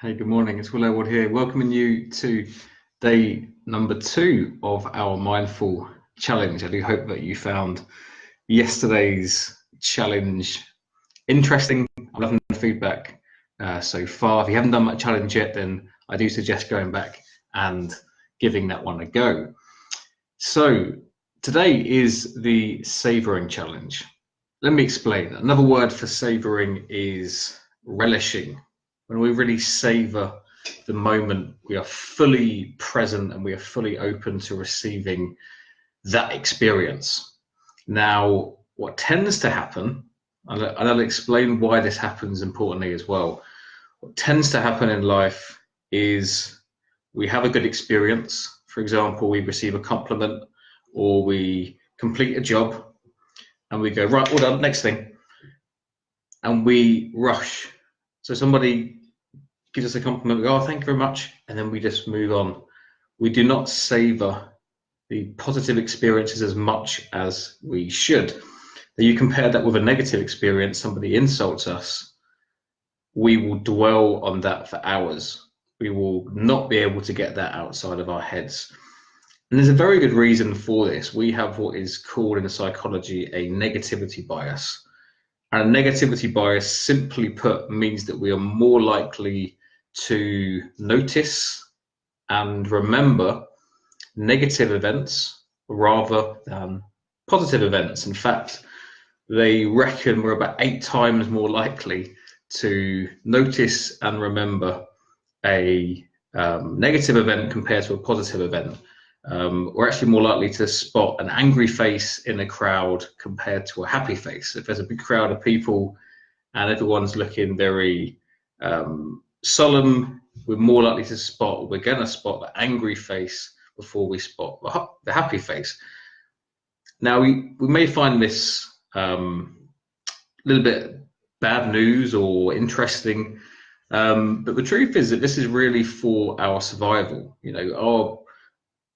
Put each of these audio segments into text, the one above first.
Hey, good morning. It's Will Elwood here, welcoming you to day number 2 of our Mindful Challenge. I do hope that you found yesterday's challenge interesting. I'm loving the feedback so far. If you haven't done that challenge yet, then I do suggest going back and giving that one a go. So today is the savouring challenge. Let me explain. Another word for savouring is relishing. When we really savor the moment, we are fully present and we are fully open to receiving that experience. Now, what tends to happen, and I'll explain why this happens importantly as well. What tends to happen in life is we have a good experience. For example, we receive a compliment or we complete a job and we go, right, all done, next thing. And we rush. So somebody gives us a compliment, we go, oh, thank you very much, and then we just move on. We do not savor the positive experiences as much as we should. Now, you compare that with a negative experience, somebody insults us, we will dwell on that for hours. We will not be able to get that outside of our heads. And there's a very good reason for this. We have what is called in psychology a negativity bias. And a negativity bias, simply put, means that we are more likely to notice and remember negative events rather than positive events. In fact, they reckon we're about 8 times more likely to notice and remember a negative event compared to a positive event. We're actually more likely to spot an angry face in a crowd compared to a happy face. If there's a big crowd of people and everyone's looking very solemn, we're more likely to spot, we're going to spot the angry face before we spot the happy face. Now, we may find this a little bit bad news or interesting, but the truth is that this is really for our survival. You know, our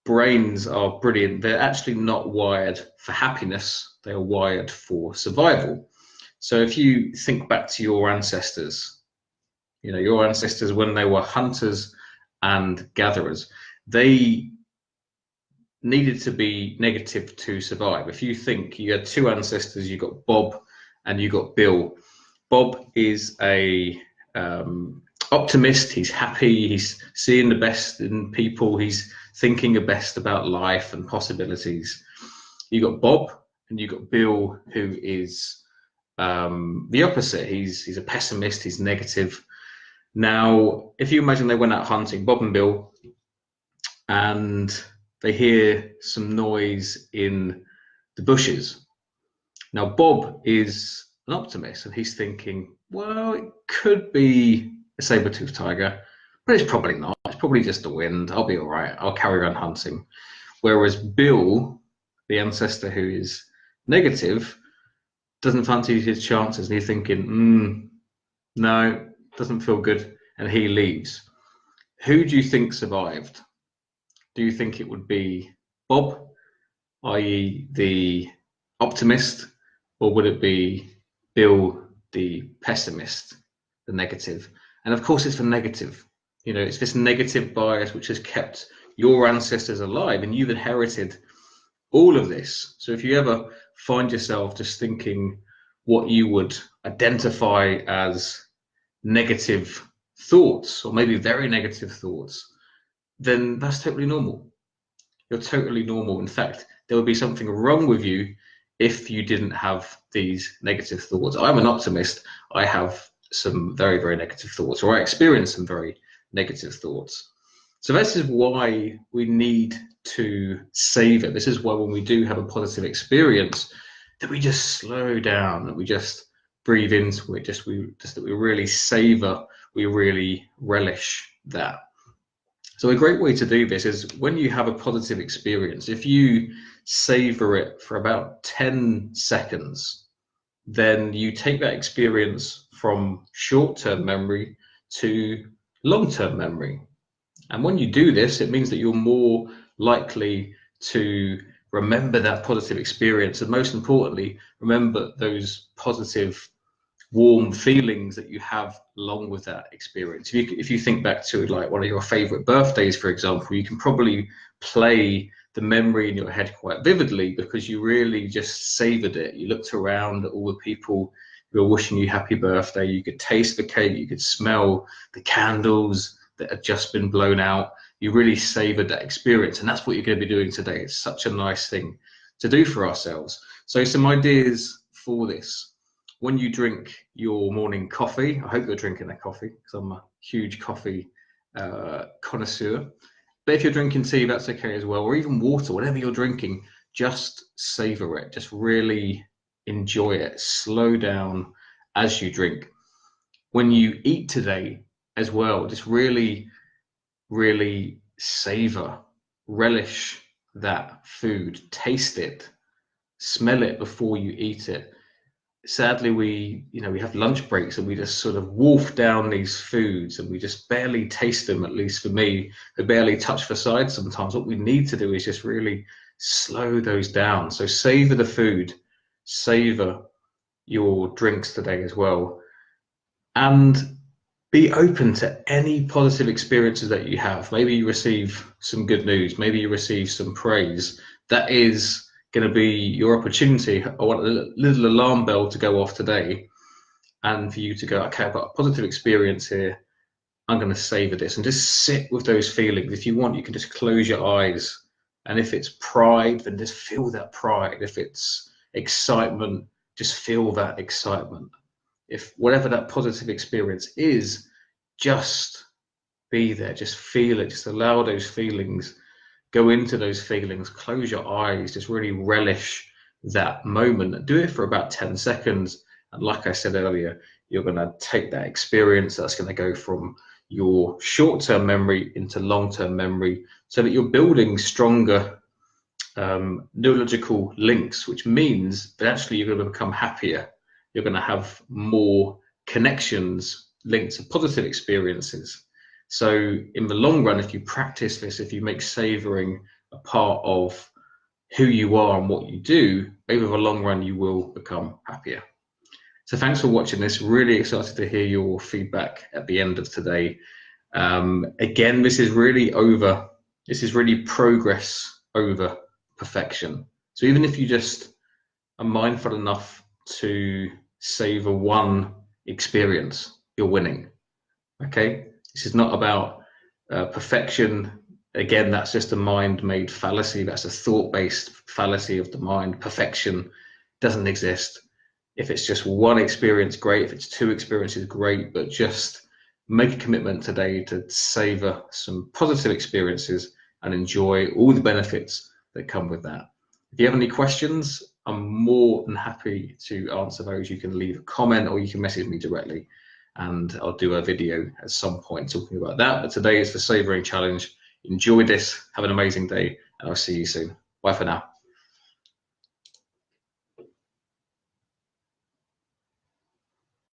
brains are brilliant. They're actually not wired for happiness, they are wired for survival. So if you think back to your ancestors, you know, your ancestors, when they were hunters and gatherers, they needed to be negative to survive. If you think you had 2 ancestors, you got Bob and you got Bill. Bob is a optimist. He's happy. He's seeing the best in people. He's thinking the best about life and possibilities. You got Bob and you got Bill, who is the opposite. He's a pessimist. He's negative. Now, if you imagine they went out hunting, Bob and Bill, and they hear some noise in the bushes. Now, Bob is an optimist, and he's thinking, well, it could be a saber-toothed tiger, but it's probably not. It's probably just the wind. I'll be all right. I'll carry on hunting. Whereas Bill, the ancestor who is negative, doesn't fancy his chances, and he's thinking, no, doesn't feel good, and he leaves. Who do you think survived? Do you think it would be Bob, i.e. the optimist, or would it be Bill, the pessimist, the negative? And of course it's the negative. You know, it's this negative bias which has kept your ancestors alive, and you've inherited all of this. So if you ever find yourself just thinking what you would identify as negative thoughts, or maybe very negative thoughts, then that's totally normal. You're totally normal. In fact, there would be something wrong with you if you didn't have these negative thoughts. I'm an optimist. I have some very, very negative thoughts, or I experience some very negative thoughts. So this is why we need to savor. This is why when we do have a positive experience, that we just slow down, that we just breathe into it, just that we really savor, we really relish that. So a great way to do this is when you have a positive experience, if you savor it for about 10 seconds, then you take that experience from short-term memory to long-term memory. And when you do this, it means that you're more likely to remember that positive experience, and most importantly, remember those positive warm feelings that you have along with that experience. If you think back to like one of your favorite birthdays, for example, you can probably play the memory in your head quite vividly because you really just savored it. You looked around at all the people who were wishing you happy birthday. You could taste the cake, you could smell the candles that had just been blown out. You really savored that experience, and that's what you're going to be doing today. It's such a nice thing to do for ourselves. So some ideas for this: when you drink your morning coffee, I hope you're drinking that coffee because I'm a huge coffee connoisseur. But if you're drinking tea, that's okay as well, or even water, whatever you're drinking, just savor it. Just really enjoy it. Slow down as you drink. When you eat today as well, just really, really savor, relish that food, taste it, smell it before you eat it. Sadly, we have lunch breaks and we just sort of wolf down these foods and we just barely taste them. At least for me, they barely touch the side sometimes. What we need to do is just really slow those down. So savor the food, savor your drinks today as well, and be open to any positive experiences that you have. Maybe you receive some good news, maybe you receive some praise. That is going to be your opportunity. I want a little alarm bell to go off today and for you to go, okay, I've got a positive experience here. I'm going to savor this and just sit with those feelings. If you want, you can just close your eyes. And if it's pride, then just feel that pride. If it's excitement, just feel that excitement. If whatever that positive experience is, just be there, just feel it, just allow those feelings, go into those feelings, close your eyes, just really relish that moment. Do it for about 10 seconds. And like I said earlier, you're going to take that experience that's going to go from your short-term memory into long-term memory so that you're building stronger neurological links, which means that actually you're going to become happier. You're going to have more connections linked to positive experiences. So in the long run, if you practice this, if you make savoring a part of who you are and what you do, over the long run, you will become happier. So thanks for watching this. Really excited to hear your feedback at the end of today. Again, this is really progress over perfection. So even if you just are mindful enough to savor one experience, you're winning. Okay, this is not about perfection. Again, that's just a mind-made fallacy. That's a thought-based fallacy of the mind. Perfection doesn't exist. If it's just one experience, great. If it's two experiences, great. But just make a commitment today to savor some positive experiences and enjoy all the benefits that come with that. If you have any questions, I'm more than happy to answer those. You can leave a comment or you can message me directly and I'll do a video at some point talking about that. But today is the Savoring Challenge. Enjoy this, have an amazing day, and I'll see you soon. Bye for now.